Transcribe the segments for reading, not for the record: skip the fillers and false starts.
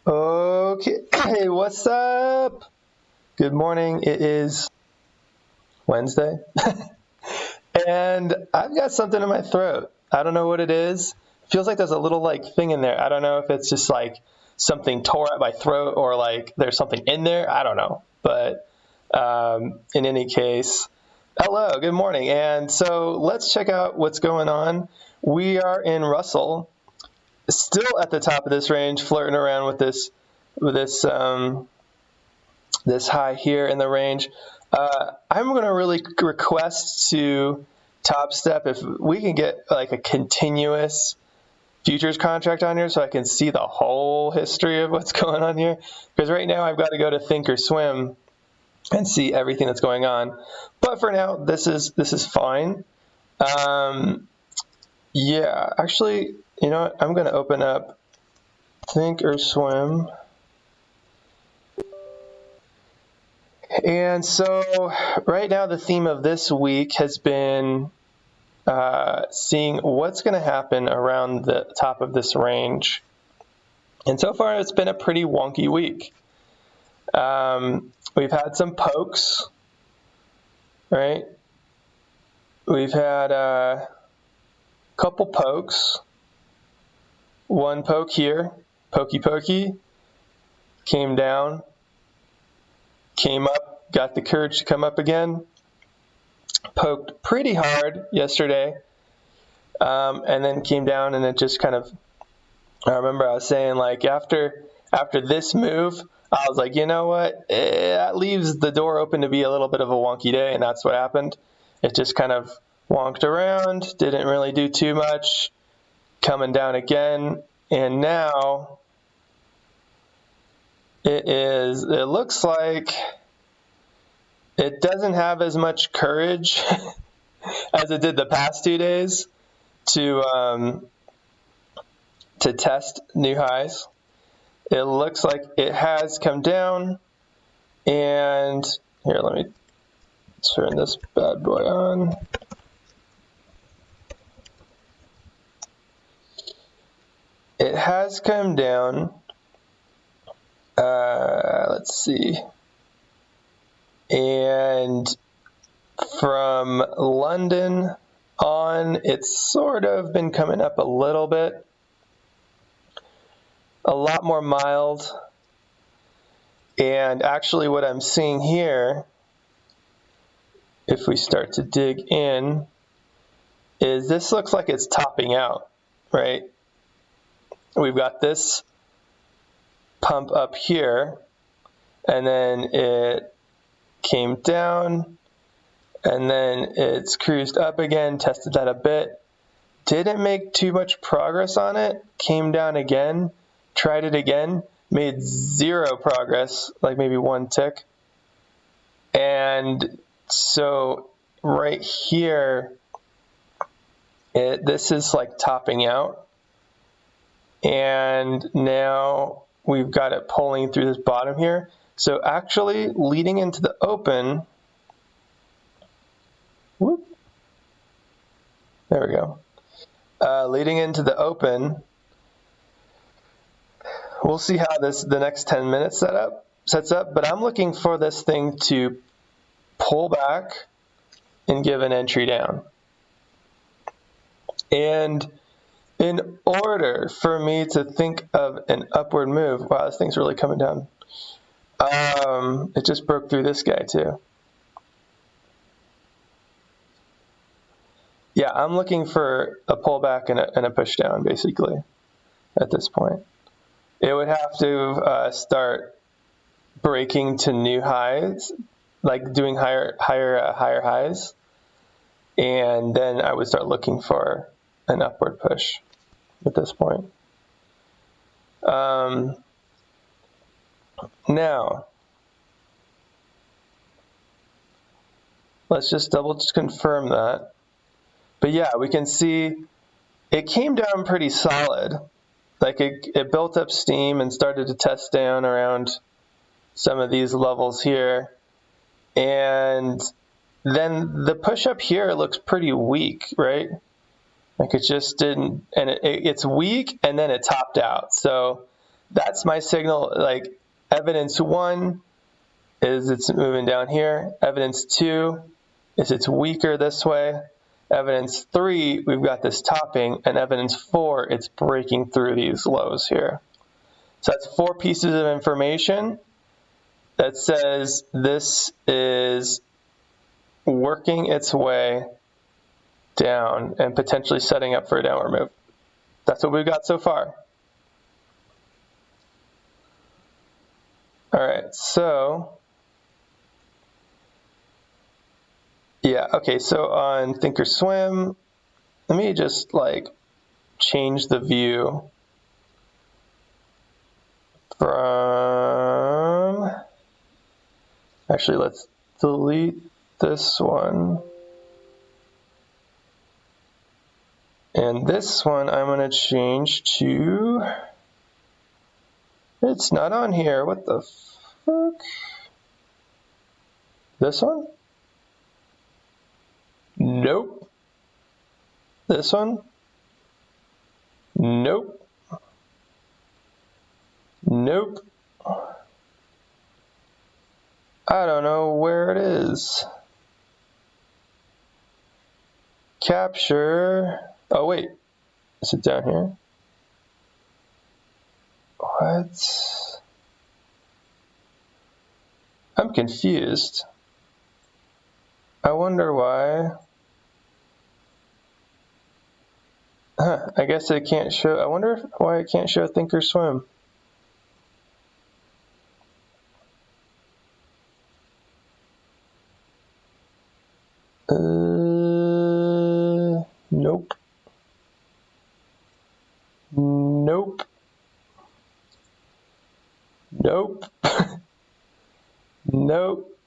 Okay, hey, what's up? Good morning. It is Wednesday, and I've got something in my throat. I don't know what it is. Feels like there's a little thing in there. I don't know if it's just something tore at my throat or there's something in there. I don't know. But in any case, hello, good morning. And so let's check out what's going on. We are in Russell, still at the top of this range, flirting around with this high here in the range. I'm going to really request to Top Step if we can get a continuous futures contract on here so I can see the whole history of what's going on here. Because right now I've got to go to Thinkorswim and see everything that's going on. But for now, this is fine. Yeah, actually, you know what? I'm going to open up Thinkorswim. And so right now the theme of this week has been seeing what's going to happen around the top of this range. And so far it's been a pretty wonky week. We've had some pokes, right? We've had a couple pokes. One poke here, pokey, came down, came up, got the courage to come up again, poked pretty hard yesterday, and then came down, and it just kind of, I remember I was saying after this move, I was like, you know what, that leaves the door open to be a little bit of a wonky day, and that's what happened. It just kind of wonked around, didn't really do too much, coming down again, and now it looks like it doesn't have as much courage as it did the past 2 days to test new highs. It looks like it has come down, and here, let me turn this bad boy on. It has come down. Let's see. And from London on, it's sort of been coming up a little bit. A lot more mild. And actually what I'm seeing here, if we start to dig in, is this looks like it's topping out, right? We've got this pump up here, and then it came down, and then it's cruised up again, tested that a bit, didn't make too much progress on it, came down again, tried it again, made zero progress, like maybe one tick. And so right here, this is topping out, and now we've got it pulling through this bottom here. So actually leading into the open, whoop, there we go. Leading into the open, we'll see how the next 10 minutes sets up, but I'm looking for this thing to pull back and give an entry down. And in order for me to think of an upward move, wow, this thing's really coming down. It just broke through this guy too. Yeah, I'm looking for a pullback and a push down, basically, at this point. It would have to start breaking to new highs, doing higher highs, and then I would start looking for an upward push at this point. Now, let's just double confirm that. But yeah, we can see it came down pretty solid. It built up steam and started to test down around some of these levels here. And then the push up here looks pretty weak, right? It just didn't, and it's weak, and then it topped out. So that's my signal. Like evidence 1 is it's moving down here. Evidence 2 is it's weaker this way. Evidence 3, we've got this topping, and evidence 4, it's breaking through these lows here. So that's 4 pieces of information that says this is working its way down and potentially setting up for a downward move. That's what we've got so far. All right, so yeah, okay, so on Thinkorswim, let me just like change the view from, actually let's delete this one. And this one I'm going to change to, it's not on here, what the fuck? This one? Nope. This one? Nope. Nope. I don't know where it is. Capture. Oh, wait. Is it down here? What? I'm confused. I wonder why. Huh, I guess it can't show. I wonder why it can't show Thinkorswim. Nope. Nope. Nope. Nope.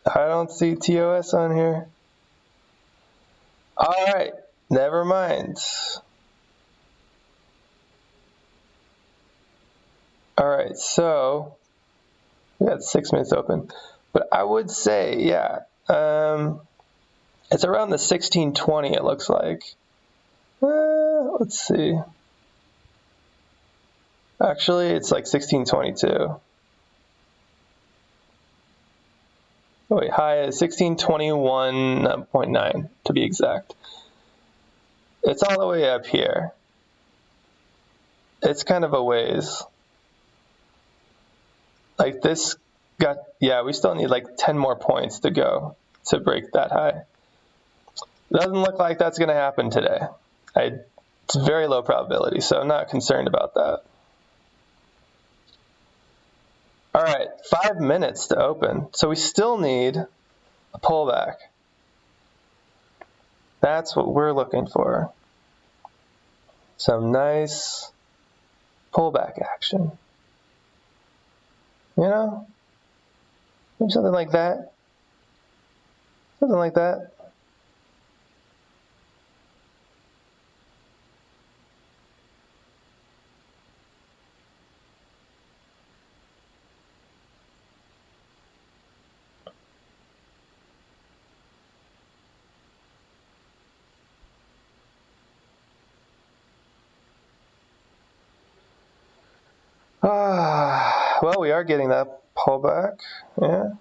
I don't see TOS on here. All right, never mind. All right, so we got 6 minutes open, but I would say, yeah, it's around the 1620. It looks like. Let's see. Actually, it's like 1622. Oh, wait, high is 1621.9 to be exact. It's all the way up here. It's kind of a ways. Like this got, yeah, we still need like 10 more points to go to break that high. Doesn't look like that's going to happen today. It's very low probability, so I'm not concerned about that. All right, 5 minutes to open. So we still need a pullback. That's what we're looking for. Some nice pullback action. You know? Maybe something like that. Something like that. Well, we are getting that pullback. Yeah.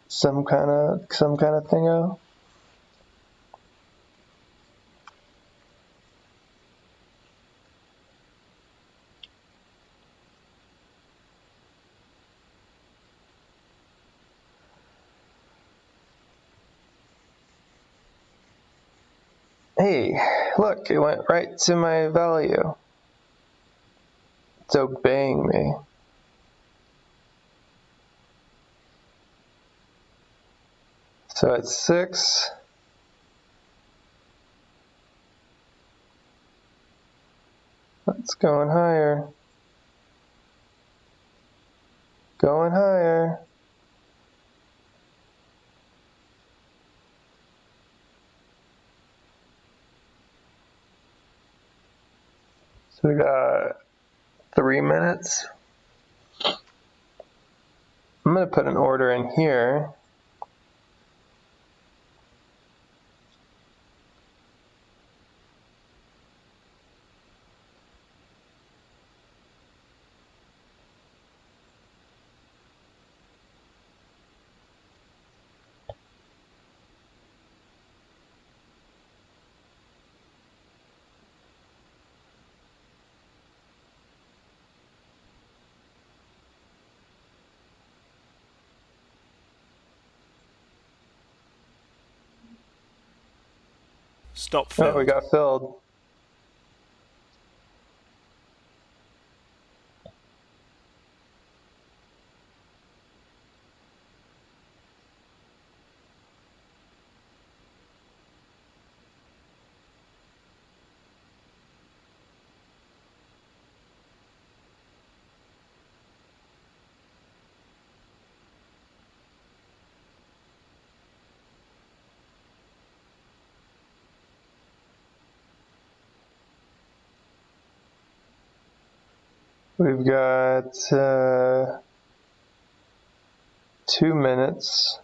Some kind of thingo. Hey, look, it went right to my value. It's obeying me. So it's 6. It's going higher. Going higher. So we got 3 minutes. I'm going to put an order in here. Stop filled. Oh, we got filled. We've got 2 minutes.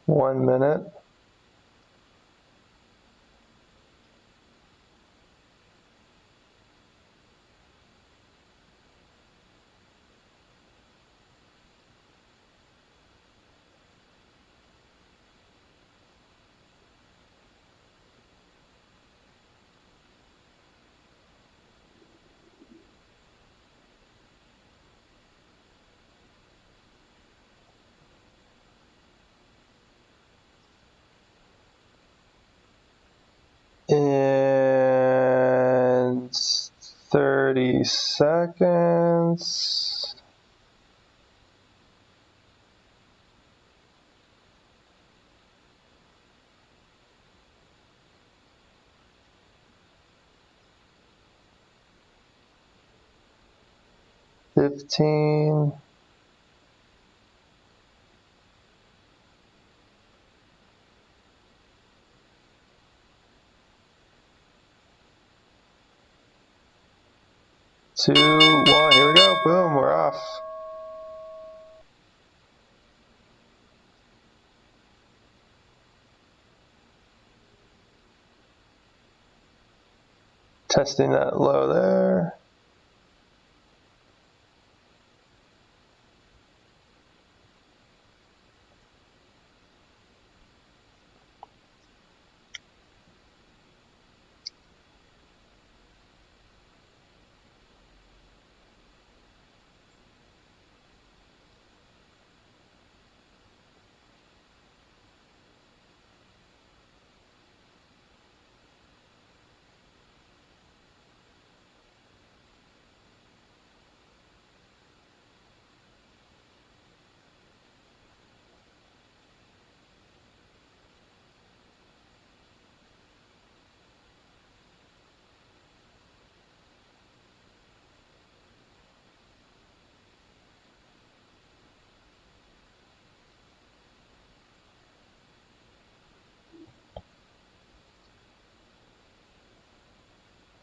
One minute. And 30 seconds. $15. Two, one, here we go. Boom, we're off. Testing that low there.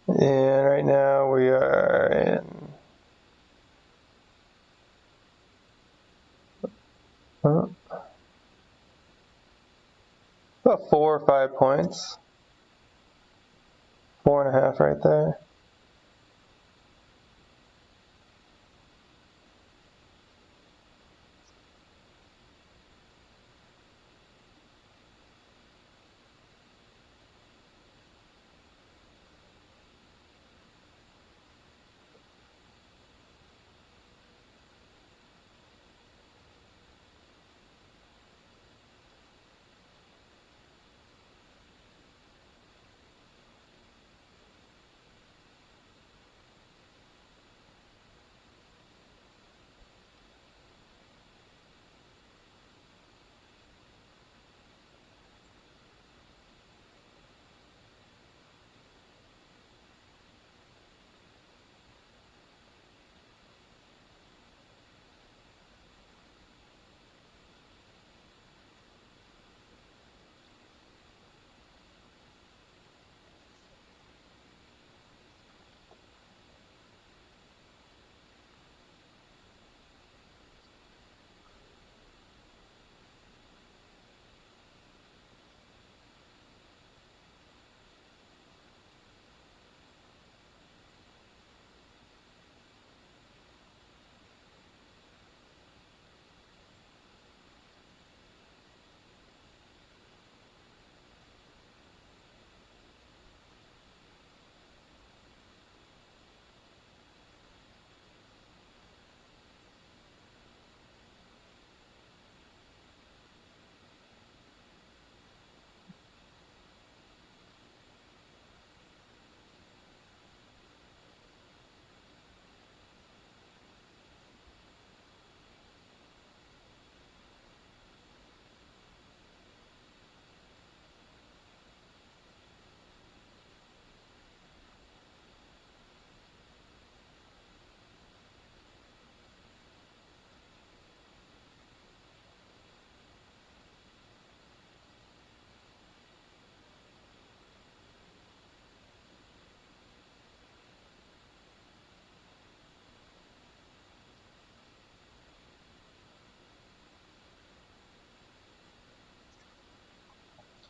And right now we are in about 4 or 5 points. 4.5 right there.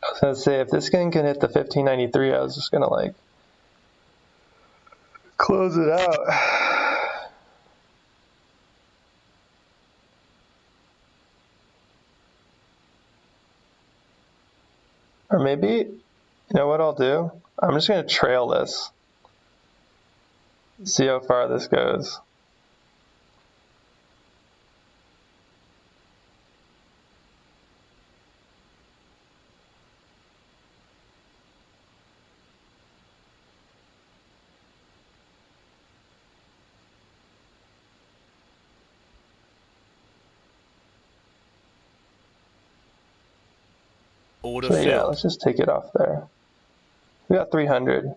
I was gonna say, if this thing can hit the 1593, I was just gonna like close it out. Or maybe, you know what I'll do? I'm just gonna trail this. See how far this goes. Order So yeah, filled. let's just take it off there. We got 300.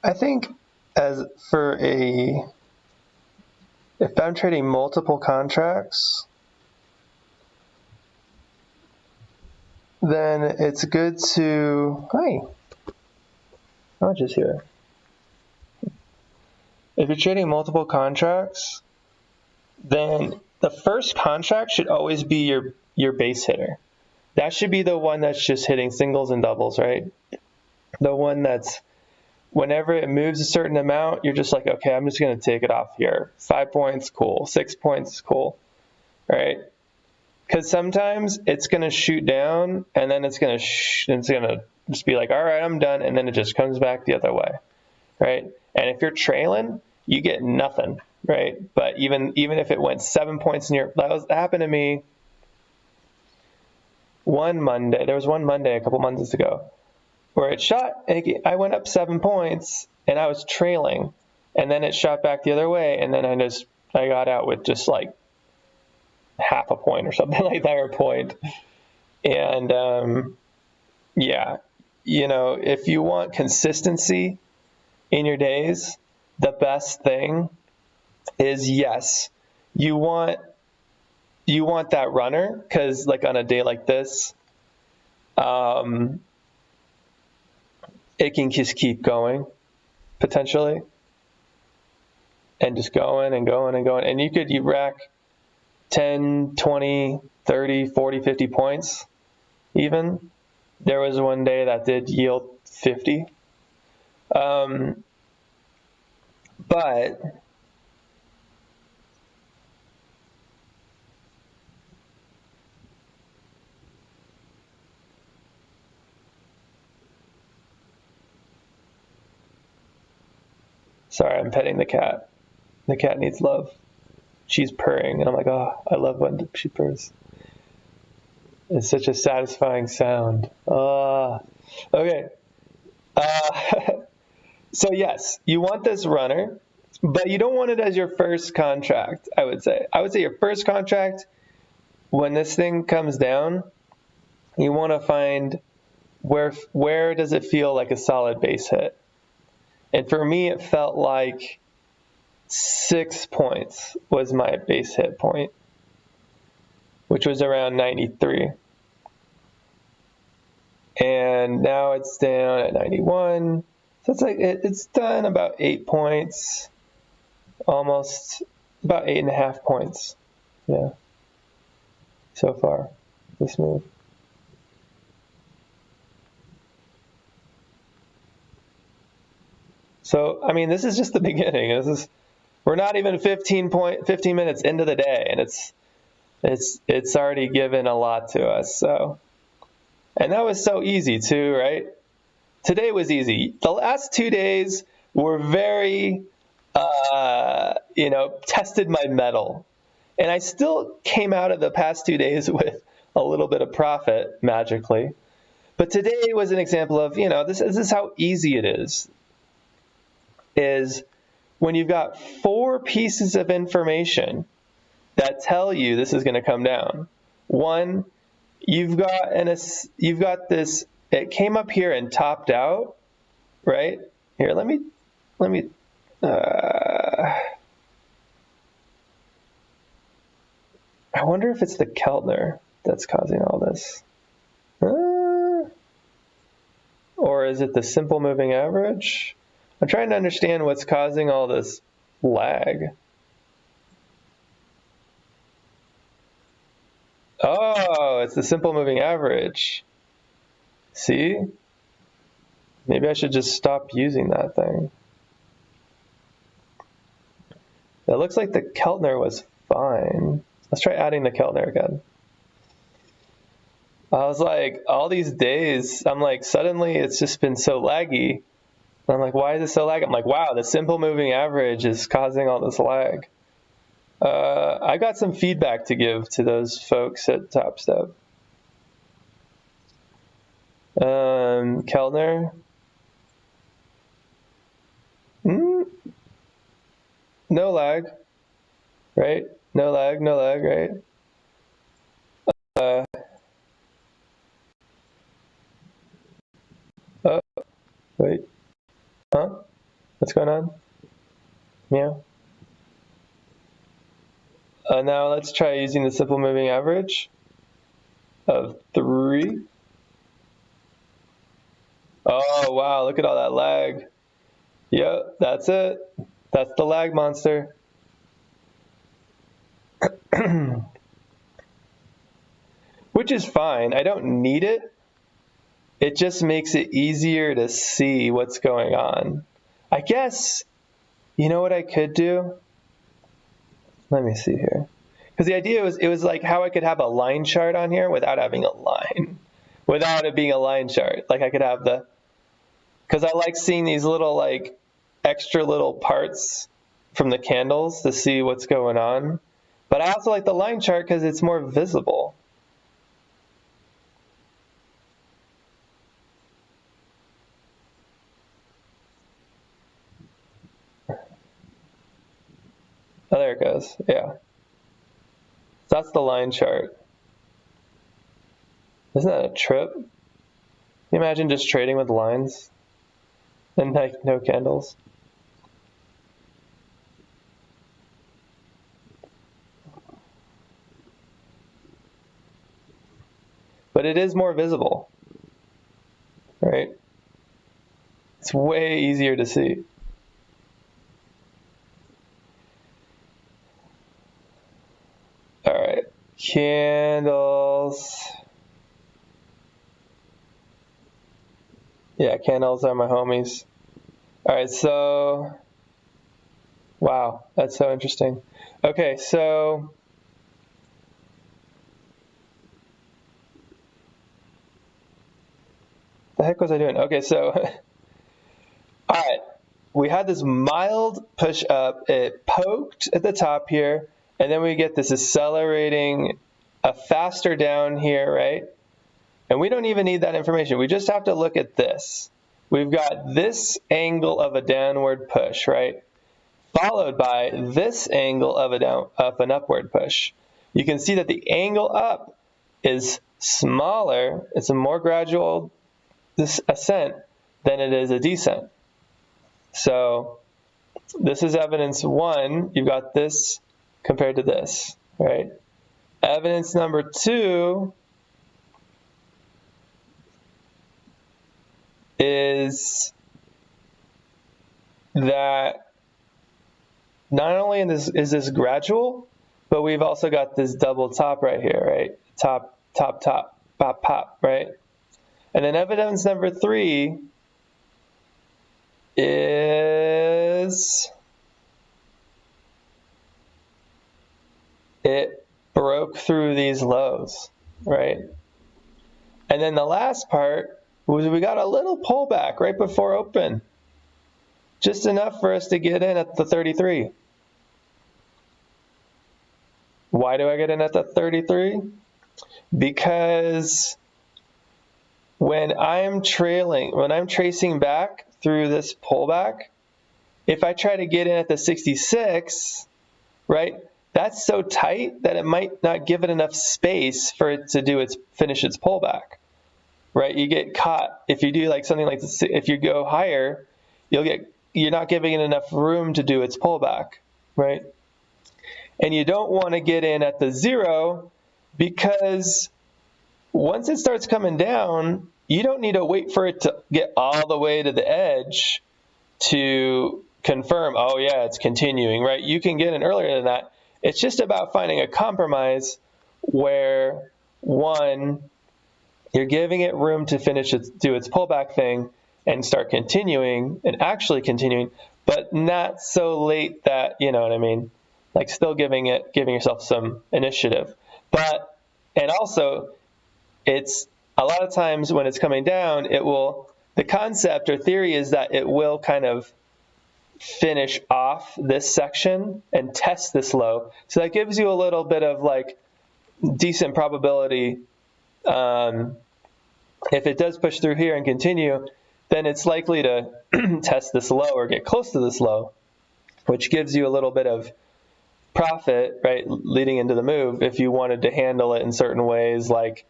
I think as for if I'm trading multiple contracts, then it's good to, hi, how much is here? If you're trading multiple contracts, then the first contract should always be your base hitter. That should be the one that's just hitting singles and doubles, right? The one that's, whenever it moves a certain amount, you're just like, okay, I'm just going to take it off here. 5 points, cool. 6 points, cool. Right? Because sometimes it's going to shoot down, and then it's going to just be like, all right, I'm done, and then it just comes back the other way, right? And if you're trailing, you get nothing, right? But even if it went 7 points that happened to me one Monday. There was one Monday a couple months ago where it shot, I went up 7 points, and I was trailing, and then it shot back the other way, and then I got out with just like half a point or something like that, or a point. And yeah, if you want consistency in your days, the best thing is, yes, you want that runner, because like on a day like this, it can just keep going potentially, and just going and going and going, and you rack 10, 20, 30, 40, 50 points even. There was one day that did yield 50. But sorry, I'm petting the cat. The cat needs love. She's purring, and I'm like, oh, I love when she purrs. It's such a satisfying sound. Okay. So yes, you want this runner, but you don't want it as your first contract, I would say. I would say your first contract, when this thing comes down, you want to find where does it feel like a solid base hit. And for me, it felt like 6 points was my base hit point, which was around 93. And now it's down at 91. So it's like it's done about 8 points, almost about 8.5 points. Yeah, so far, this move. So, I mean, this is just the beginning. We're not even 15 minutes into the day, and it's already given a lot to us. So, and that was so easy too, right? Today was easy. The last 2 days were very, tested my mettle. And I still came out of the past 2 days with a little bit of profit magically. But today was an example of, this is how easy it is when you've got 4 pieces of information that tell you this is going to come down. One, you've got this, it came up here and topped out, right? Here, let me, I wonder if it's the Keltner that's causing all this. Or is it the simple moving average? I'm trying to understand what's causing all this lag. Oh, it's the simple moving average. See? Maybe I should just stop using that thing. It looks like the Keltner was fine. Let's try adding the Keltner again. I was like, all these days, I'm like, suddenly it's just been so laggy. And I'm like, why is it so laggy? I'm like, wow, the simple moving average is causing all this lag. I got some feedback to give to those folks at Top Step. Keltner. No lag, right? No lag, right? Oh, wait. Huh? What's going on? Yeah. Now let's try using the simple moving average of 3. Oh, wow, look at all that lag. Yep, that's it. That's the lag monster. Which is fine. I don't need it. It just makes it easier to see what's going on. I guess, you know what I could do? Let me see here. Because the idea was, it was like how I could have a line chart on here without having a line. Without it being a line chart. Like I could have because I like seeing these little like extra little parts from the candles to see what's going on. But I also like the line chart because it's more visible. Oh, there it goes. Yeah. So that's the line chart. Isn't that a trip? Can you imagine just trading with lines and like no candles? But it is more visible, right? It's way easier to see. All right, candles. Yeah, candles are my homies. All right, so, wow, that's so interesting. Okay, so, the heck was I doing? Okay, so, all right, we had this mild push up. It poked at the top here, and then we get this accelerating, a faster down here, right? And we don't even need that information. We just have to look at this. We've got this angle of a downward push, right? Followed by this angle of an upward push. You can see that the angle up is smaller. It's a more gradual ascent than it is a descent. So this is evidence 1. You've got this compared to this, right? Evidence number 2 is that not only is this gradual, but we've also got this double top right here, right? Top, top, top, pop, pop, right? And then evidence number 3 is it broke through these lows, right? And then the last part was we got a little pullback right before open, just enough for us to get in at the 33. Why do I get in at the 33? Because when I'm tracing back through this pullback, if I try to get in at the 66, right, that's so tight that it might not give it enough space for it to finish its pullback, right? You get caught if you do like something like this. If you go higher, you're not giving it enough room to do its pullback, right? And you don't want to get in at the 0 because once it starts coming down, you don't need to wait for it to get all the way to the edge to confirm, oh yeah, it's continuing, right? You can get in earlier than that. It's just about finding a compromise where, one, you're giving it room to do its pullback thing and start continuing and actually continuing, but not so late that, you know what I mean? Like still giving yourself some initiative. And also, it's a lot of times when it's coming down, the concept or theory is that it will kind of finish off this section and test this low. So that gives you a little bit of like decent probability. If it does push through here and continue, then it's likely to test this low or get close to this low, which gives you a little bit of profit, right, leading into the move if you wanted to handle it in certain ways. Like,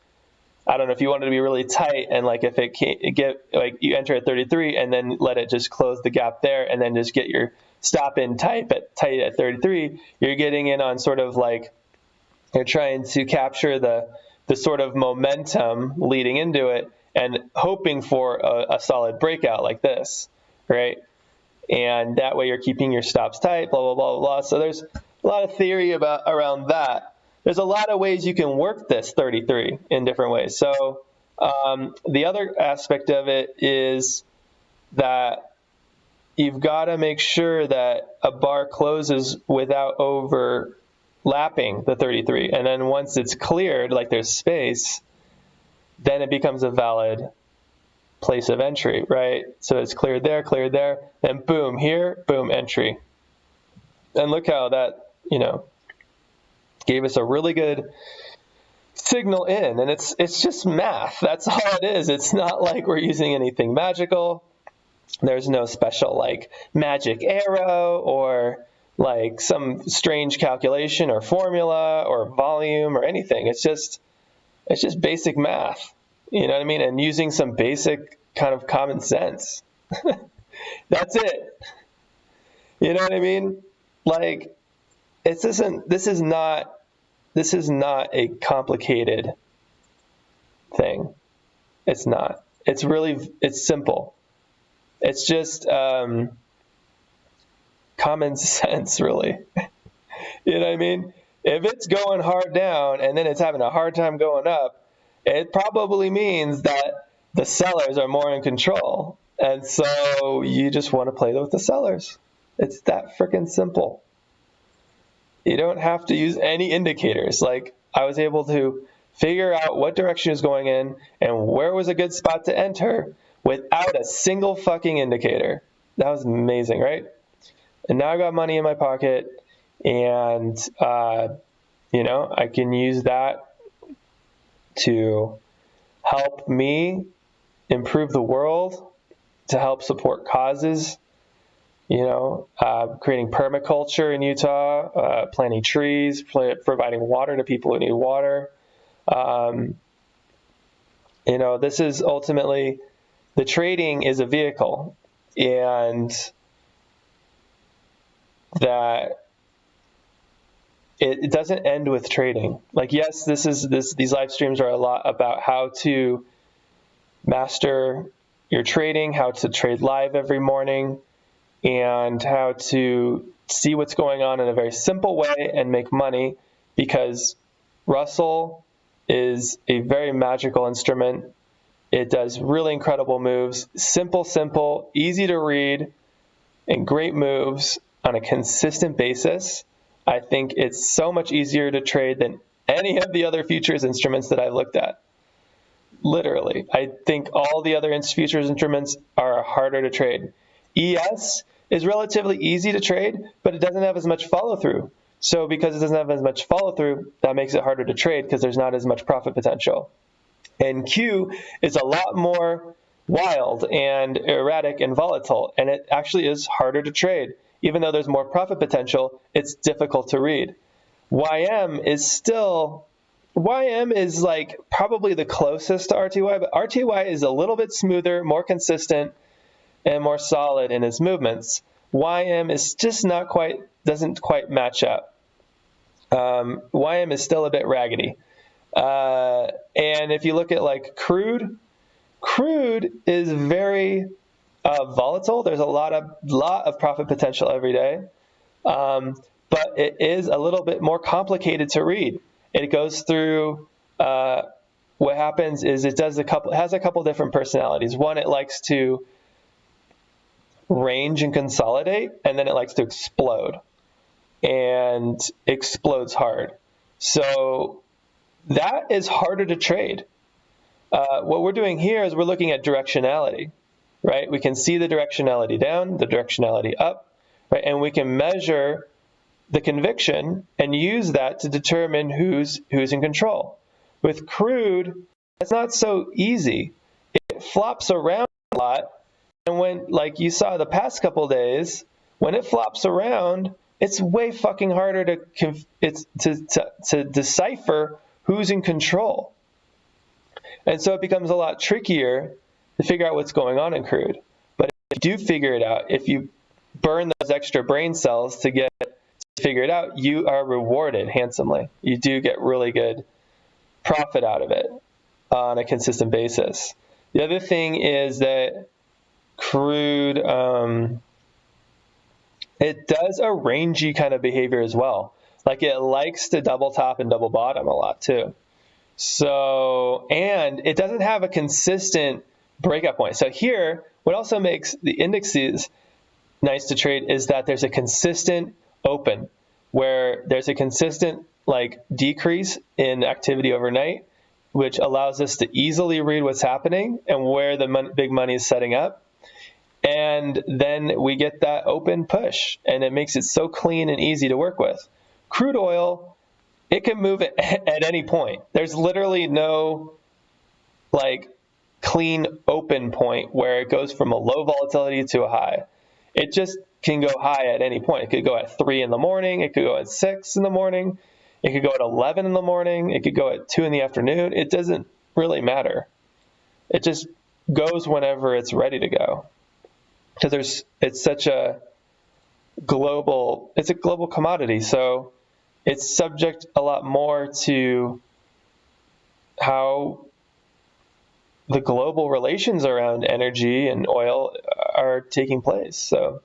I don't know, if you wanted to be really tight and like if it can't you enter at 33 and then let it just close the gap there and then just get your stop in tight at 33, you're getting in on sort of like you're trying to capture the sort of momentum leading into it and hoping for a solid breakout like this, right? And that way you're keeping your stops tight, blah, blah, blah, blah. So there's a lot of theory around that. There's a lot of ways you can work this 33 in different ways. So the other aspect of it is that you've got to make sure that a bar closes without overlapping the 33. And then once it's cleared, like there's space, then it becomes a valid place of entry, right? So it's cleared there, then boom, here, boom, entry. And look how that, gave us a really good signal in, and it's just math. That's all it is. It's not like we're using anything magical. There's no special like magic arrow or like some strange calculation or formula or volume or anything. It's just basic math. You know what I mean? And using some basic kind of common sense. That's it. You know what I mean? Like, this is not a complicated thing. It's not. It's simple. It's just common sense, really. You know what I mean? If it's going hard down and then it's having a hard time going up, it probably means that the sellers are more in control. And so you just want to play with the sellers. It's that freaking simple. You don't have to use any indicators. Like, I was able to figure out what direction is going in and where was a good spot to enter without a single fucking indicator. That was amazing, right? And now I got money in my pocket, and I can use that to help me improve the world, to help support causes. Creating permaculture in Utah, planting trees, providing water to people who need water. This is ultimately, the trading is a vehicle, and that it doesn't end with trading. Like, yes, these live streams are a lot about how to master your trading, how to trade live every morning. and how to see what's going on in a very simple way and make money, because Russell is a very magical instrument. It does really incredible moves, simple, easy to read, and great moves on a consistent basis. I think it's so much easier to trade than any of the other futures instruments that I've looked at. Literally. I think all the other futures instruments are harder to trade. ES is relatively easy to trade, but it doesn't have as much follow-through. So because it doesn't have as much follow-through, that makes it harder to trade because there's not as much profit potential. And Q is a lot more wild and erratic and volatile, and it actually is harder to trade. Even though there's more profit potential, it's difficult to read. YM is like probably the closest to RTY, but RTY is a little bit smoother, more consistent, and more solid in its movements. YM is just doesn't quite match up. YM is still a bit raggedy. And if you look at like crude is very volatile. There's a lot of profit potential every day, but it is a little bit more complicated to read. It goes through. What happens is it has a couple different personalities. One, it likes to range and consolidate, and then it likes to explode, and explodes hard. So that is harder to trade. What we're doing here is we're looking at directionality, right? We can see the directionality down, the directionality up, right? And we can measure the conviction and use that to determine who's in control. With crude, it's not so easy. It flops around a lot, and when, like you saw the past couple days, when it flops around, it's way fucking harder to decipher who's in control. And so it becomes a lot trickier to figure out what's going on in crude. But if you do figure it out, if you burn those extra brain cells to figure it out, you are rewarded handsomely. You do get really good profit out of it on a consistent basis. The other thing is that crude, it does a rangy kind of behavior as well. Like it likes to double top and double bottom a lot too. So, and it doesn't have a consistent breakout point. So here, what also makes the indexes nice to trade is that there's a consistent open, where there's a consistent like decrease in activity overnight, which allows us to easily read what's happening and where the big money is setting up. And then we get that open push, and it makes it so clean and easy to work with. Crude oil, it can move at any point. There's literally no like clean open point where it goes from a low volatility to a high. It just can go high at any point. It could go at 3 in the morning. It could go at 6 in the morning. It could go at 11 in the morning. It could go at 2 in the afternoon. It doesn't really matter. It just goes whenever it's ready to go. Because it's a global commodity. So it's subject a lot more to how the global relations around energy and oil are taking place. So,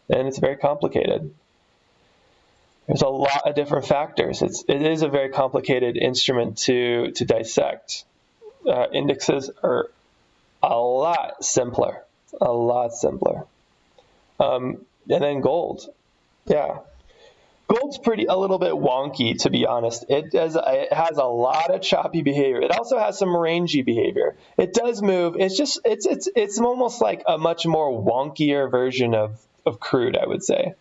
and it's very complicated. There's a lot of different factors. It is a very complicated instrument to dissect. Indexes are a lot simpler. And then gold. Yeah. Gold's a little bit wonky, to be honest. It has a lot of choppy behavior. It also has some rangy behavior. It does move. It's almost like a much more wonkier version of crude, I would say.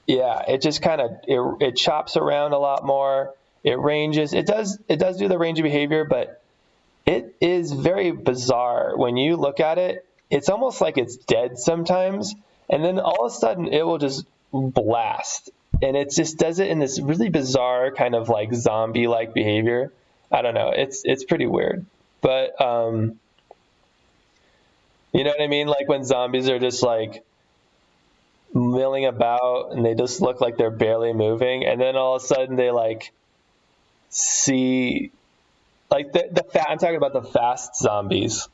Yeah, it just kind of it chops around a lot more. It ranges. It does do the rangy behavior, but it is very bizarre when you look at it. It's almost like it's dead sometimes, and then all of a sudden it will just blast. And it just does it in this really bizarre kind of like zombie-like behavior. I don't know. It's pretty weird. But you know what I mean? Like when zombies are just like milling about and they just look like they're barely moving, and then all of a sudden they like see like I'm talking about the fast zombies,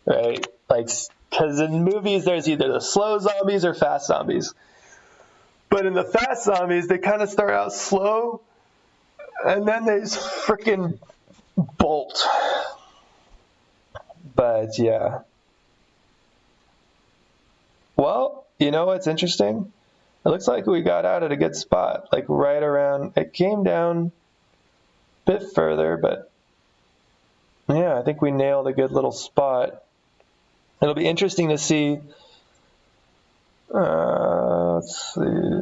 right? Like Because in movies, there's either the slow zombies or fast zombies. But in the fast zombies, they kind of start out slow, and then they just freaking bolt. But yeah. Well, you know what's interesting? It looks like we got out at a good spot, like right around, it came down a bit further, but yeah, I think we nailed a good little spot. It'll be interesting to see. Let's see.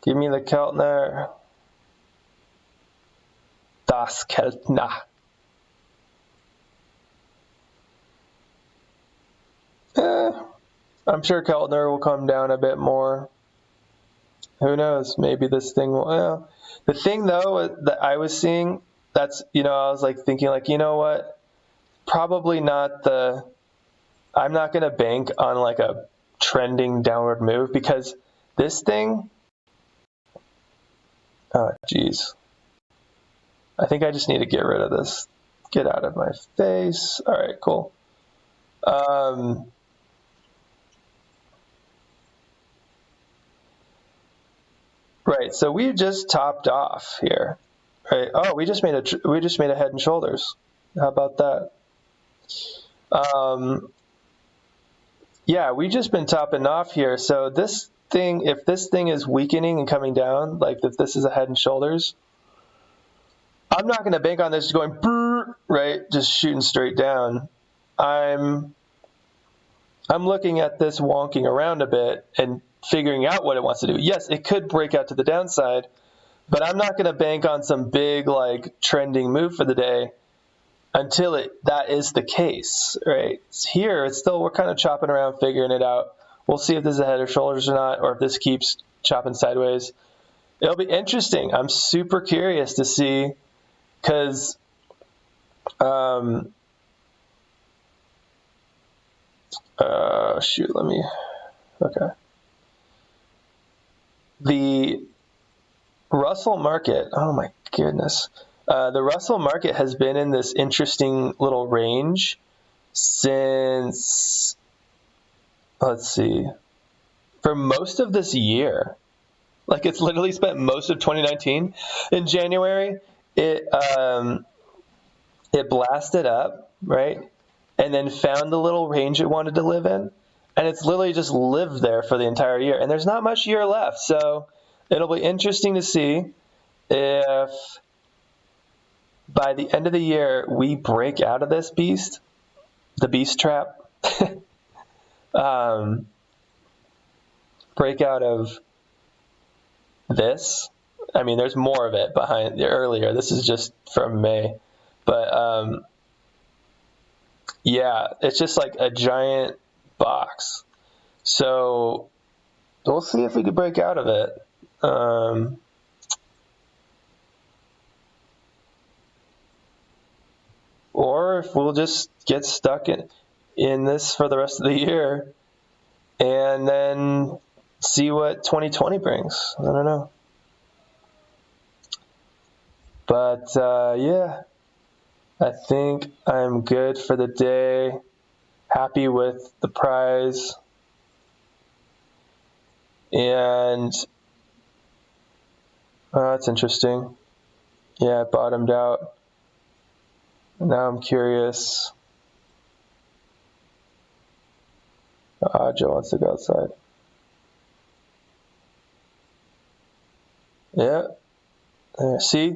Give me the Keltner. Das Keltner. I'm sure Keltner will come down a bit more. Who knows? Maybe this thing will. Well, the thing, though, that I was seeing, that's, I was like thinking, like, you know what? Probably not I'm not going to bank on like a trending downward move, because this thing, oh, geez. I think I just need to get rid of this. Get out of my face. All right, cool. Right, so we just topped off here. Right. Oh, we just made a head and shoulders. How about that? Yeah, we just been topping off here. So this thing, if this thing is weakening and coming down, like if this is a head and shoulders, I'm not going to bank on this going right, just shooting straight down. I'm looking at this wonking around a bit and figuring out what it wants to do. Yes, it could break out to the downside, but I'm not going to bank on some big like trending move for the day until that is the case, right? Here, we're kind of chopping around, figuring it out. We'll see if this is a head or shoulders or not, or if this keeps chopping sideways. It'll be interesting. I'm super curious to see, because okay. The Russell market, oh my goodness. The Russell market has been in this interesting little range since, let's see, for most of this year. Like, it's literally spent most of 2019. In January, it blasted up, right? And then found the little range it wanted to live in. And it's literally just lived there for the entire year. And there's not much year left. So it'll be interesting to see if by the end of the year we break out of this beast, the beast trap, break out of this. I mean, there's more of it behind earlier. This is just from May. But yeah, it's just like a giant box. So we'll see if we can break out of it. Or if we'll just get stuck in this for the rest of the year and then see what 2020 brings. I don't know. But yeah, I think I'm good for the day. Happy with the prize. And that's interesting. Yeah, it bottomed out. Now I'm curious. Joe wants to go outside. Yeah. See?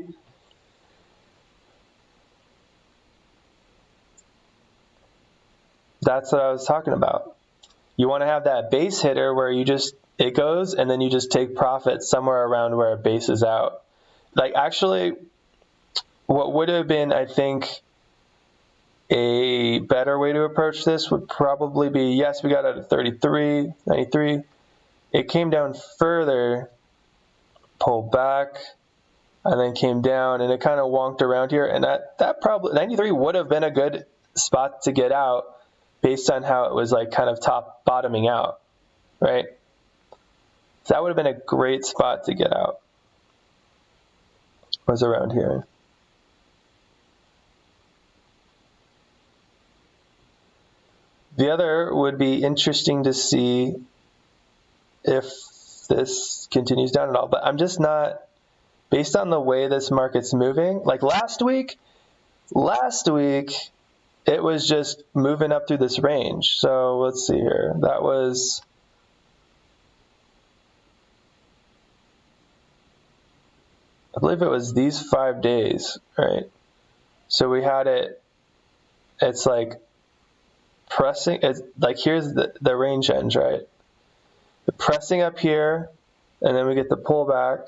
That's what I was talking about. You want to have that base hitter where it goes and then you just take profit somewhere around where it bases out. Like, actually, what would have been, I think, a better way to approach this would probably be, yes, we got out at 33.93. It came down further, pulled back, and then came down, and it kind of wonked around here. And that probably 93 would have been a good spot to get out based on how it was like kind of top bottoming out, right? So that would have been a great spot to get out. Was around here. The other would be interesting to see if this continues down at all, but I'm just not, based on the way this market's moving, like last week, it was just moving up through this range. So let's see here. That was, I believe it was these 5 days, right? So we had it, it's like pressing, it's like here's the range ends, right? The pressing up here, and then we get the pullback,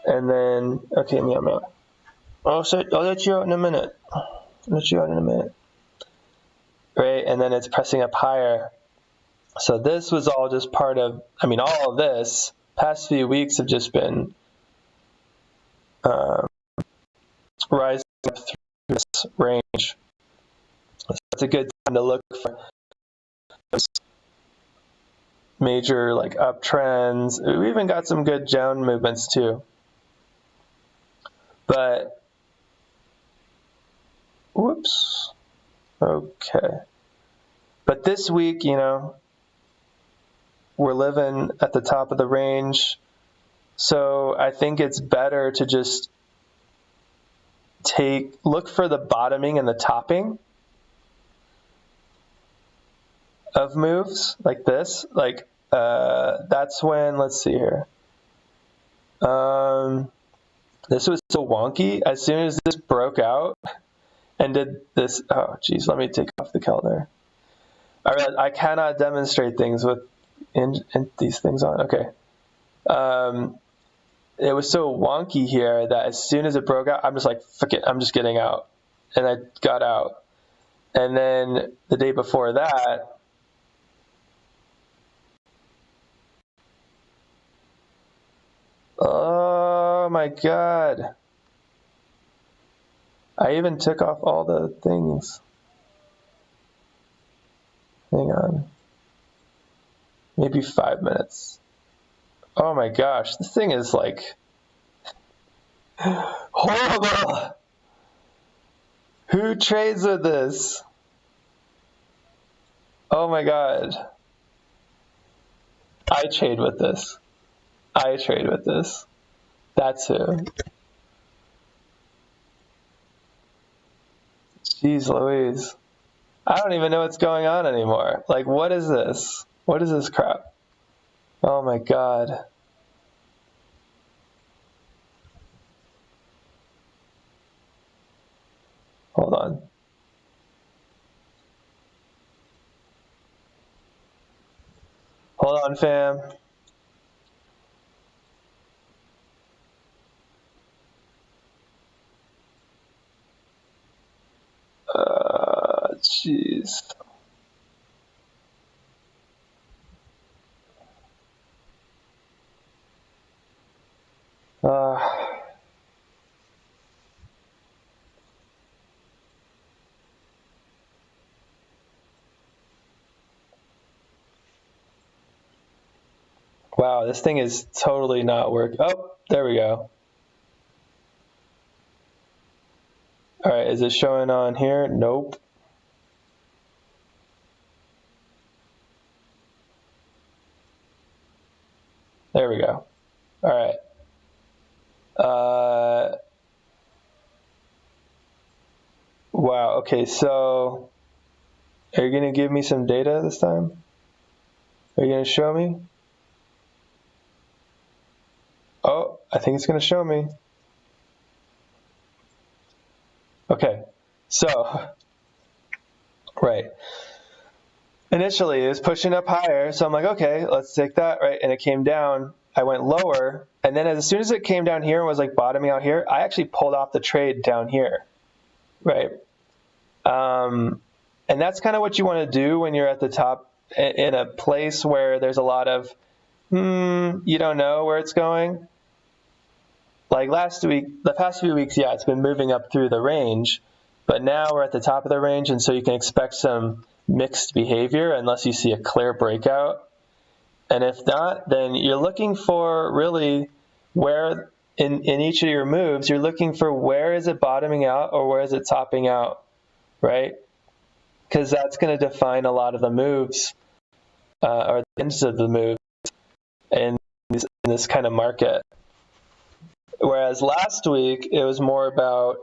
and then, okay, meow. I'll let you out in a minute. Right, and then it's pressing up higher. So this was all just part of, all of this, past few weeks have just been rising up through this range. So it's a good time to look for major like uptrends. We even got some good down movements too. But, whoops, okay. But this week, we're living at the top of the range. So I think it's better to just look for the bottoming and the topping of moves like this. Like that's when, let's see here. This was so wonky. As soon as this broke out and did this, oh geez, let me take off the calendar. I realized I cannot demonstrate things with these things on. Okay. It was so wonky here that as soon as it broke out, I'm just like, fuck it, I'm just getting out. And I got out. And then the day before that, oh my God. I even took off all the things. Hang on. Maybe 5 minutes. Oh my gosh, this thing is like horrible. Who trades with this? Oh my God. I trade with this. That's who. Jeez Louise. I don't even know what's going on anymore. Like, what is this? What is this crap? Oh my God. Hold on. Hold on, fam. Jeez. Wow, this thing is totally not working. Oh, there we go. All right, is it showing on here? Nope. There we go. All right. Wow, okay, so are you going to give me some data this time? Are you going to show me? Oh, I think it's going to show me. Okay, so, right. Initially, it was pushing up higher, so I'm like, okay, let's take that, right? And it came down. I went lower, and then as soon as it came down here and was like bottoming out here, I actually pulled off the trade down here, right? And that's kind of what you want to do when you're at the top in a place where there's a lot of, you don't know where it's going. Like last week, the past few weeks, yeah, it's been moving up through the range, but now we're at the top of the range, and so you can expect some mixed behavior unless you see a clear breakout. And if not, then you're looking for really where in each of your moves, you're looking for where is it bottoming out or where is it topping out, right? because that's going to define a lot of the moves or the ends of the moves in this kind of market. Whereas last week, it was more about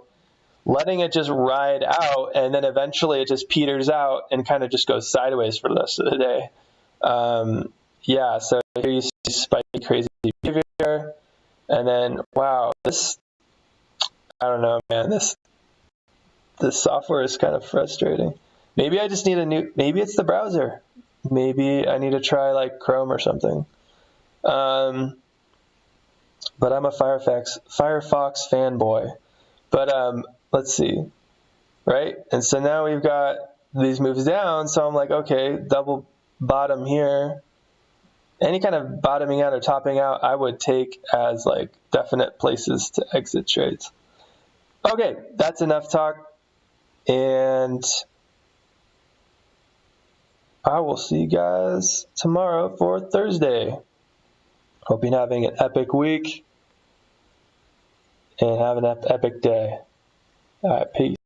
letting it just ride out, and then eventually it just peters out and kind of just goes sideways for the rest of the day. Yeah, so here you see spiky, crazy behavior, and then, wow, this, I don't know, man, this software is kind of frustrating. Maybe I just need maybe it's the browser. Maybe I need to try like Chrome or something. But I'm a Firefox fanboy. But let's see, right? And so now we've got these moves down, so I'm like, okay, double bottom here. Any kind of bottoming out or topping out, I would take as like definite places to exit trades. Okay, that's enough talk, and I will see you guys tomorrow for Thursday. Hope you're having an epic week and have an epic day. All right, peace.